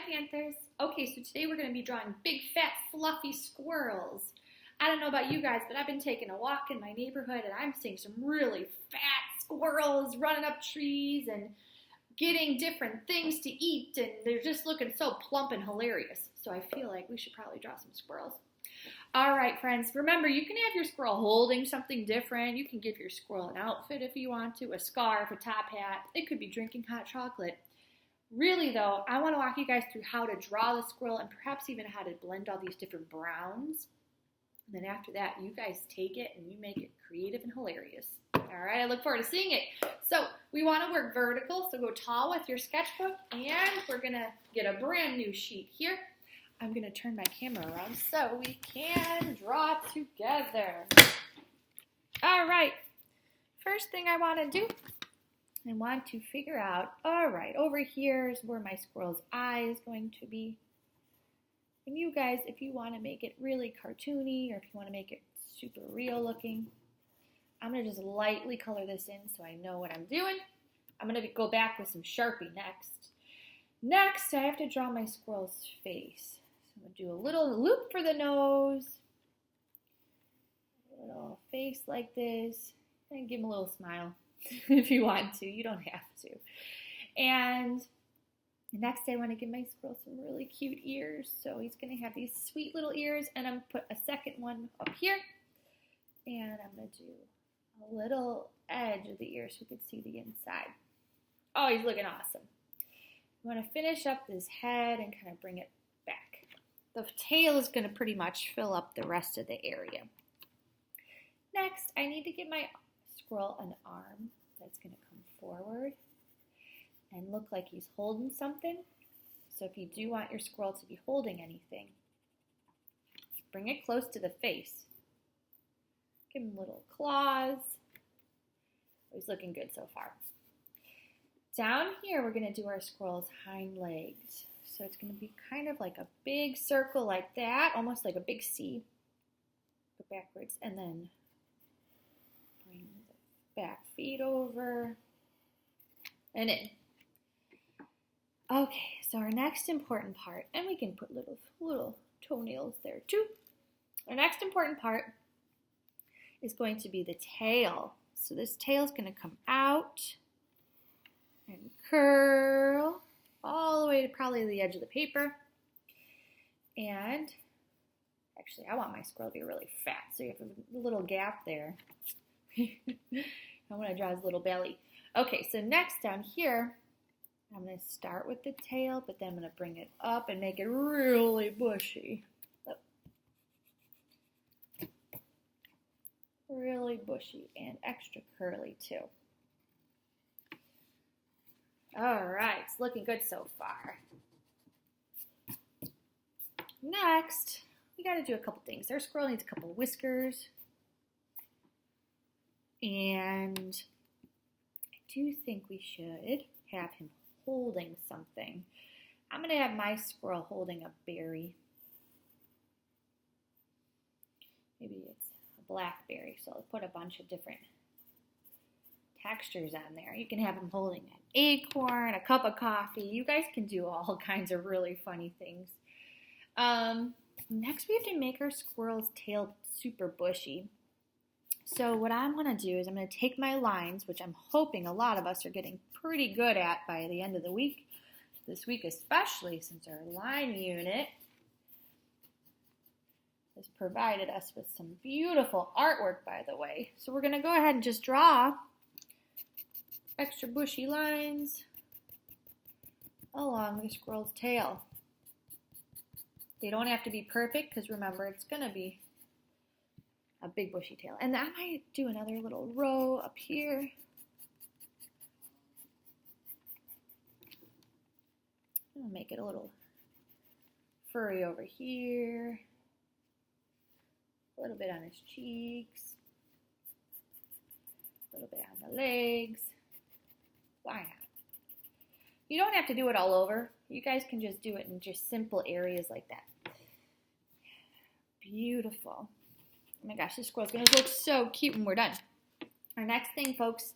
Panthers. Okay, so today we're going to be drawing big, fat, fluffy squirrels. I don't know about you guys, but I've been taking a walk in my neighborhood and I'm seeing some really fat squirrels running up trees and getting different things to eat, and they're just looking so plump and hilarious. So I feel like we should probably draw some squirrels. All right, friends, remember, you can have your squirrel holding something different. You can give your squirrel an outfit if you want to, a scarf, a top hat. It could be drinking hot chocolate. Really, though, I want to walk you guys through how to draw the squirrel and perhaps even how to blend all these different browns. And then after that, you guys take it and you make it creative and hilarious. All right, I look forward to seeing it. So we want to work vertical, so go tall with your sketchbook, and we're going to get a brand new sheet here. I'm going to turn my camera around so we can draw together. All right, first thing I want to do, I want to figure out, all right, over here is where my squirrel's eye is going to be. And you guys, if you want to make it really cartoony or if you want to make it super real looking, I'm going to just lightly color this in so I know what I'm doing. I'm going to go back with some Sharpie next. Next, I have to draw my squirrel's face. So I'm going to do a little loop for the nose, a little face like this, and give him a little smile if you want to. You don't have to. And next, I want to give my squirrel some really cute ears. So he's going to have these sweet little ears, and I'm going to put a second one up here. And I'm going to do a little edge of the ear so we can see the inside. Oh, he's looking awesome. I want to finish up this head and kind of bring it back. The tail is going to pretty much fill up the rest of the area. Next, I need to give my squirrel an arm that's going to come forward and look like he's holding something. So if you do want your squirrel to be holding anything, bring it close to the face. Give him little claws. He's looking good so far. Down here, we're going to do our squirrel's hind legs. So it's going to be kind of like a big circle like that, almost like a big C. Go backwards and then bring the back feet over and in. Okay, so our next important part, and we can put little toenails there too. Our next important part is going to be the tail. So this tail is going to come out and curl all the way to probably the edge of the paper. And actually, I want my squirrel to be really fat, so you have a little gap there. I want to draw his little belly. Okay, so next down here, I'm going to start with the tail, but then I'm going to bring it up and make it really bushy. Really bushy and extra curly too. All right, it's looking good so far. Next, we got to do a couple things. Our squirrel needs a couple whiskers. And I do think we should have him holding something. I'm going to have my squirrel holding a berry. Maybe it's a blackberry, so I'll put a bunch of different textures on there. You can have him holding an acorn, a cup of coffee. You guys can do all kinds of really funny things. Next, we have to make our squirrel's tail super bushy. So what I'm going to do is I'm going to take my lines, which I'm hoping a lot of us are getting pretty good at by the end of the week, this week especially, since our line unit has provided us with some beautiful artwork, by the way. So we're going to go ahead and just draw extra bushy lines along the squirrel's tail. They don't have to be perfect because remember, it's going to be a big bushy tail. And I might do another little row up here. I'll make it a little furry over here. A little bit on his cheeks. A little bit on the legs. Why not? You don't have to do it all over. You guys can just do it in just simple areas like that. Beautiful. Oh my gosh, this squirrel's going to look so cute when we're done. Our next thing, folks,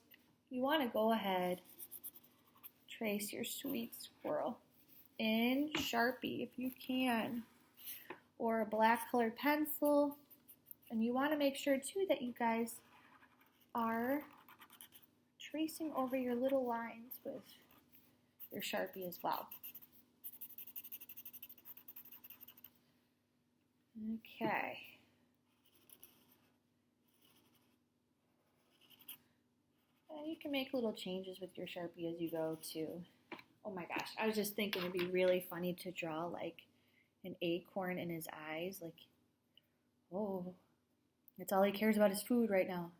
you want to go ahead, trace your sweet squirrel in Sharpie if you can, or a black colored pencil. And you want to make sure too that you guys are tracing over your little lines with your Sharpie as well. Okay. And you can make little changes with your Sharpie as you go too. Oh my gosh, I was just thinking it'd be really funny to draw like an acorn in his eyes. Like, oh, that's all he cares about is food right now.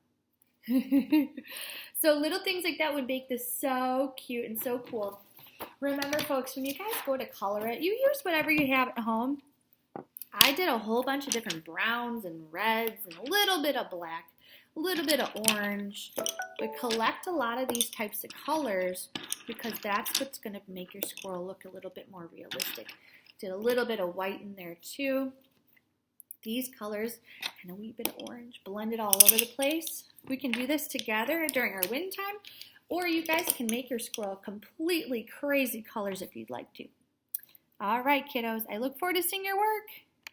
So little things like that would make this so cute and so cool. Remember, folks, when you guys go to color it, you use whatever you have at home. I did a whole bunch of different browns and reds and a little bit of black, a little bit of orange. But collect a lot of these types of colors because that's what's going to make your squirrel look a little bit more realistic. Did a little bit of white in there too. These colors and a wee bit of orange, blend it all over the place. We can do this together during our wind time, or you guys can make your squirrel completely crazy colors if you'd like to. All right, kiddos, I look forward to seeing your work.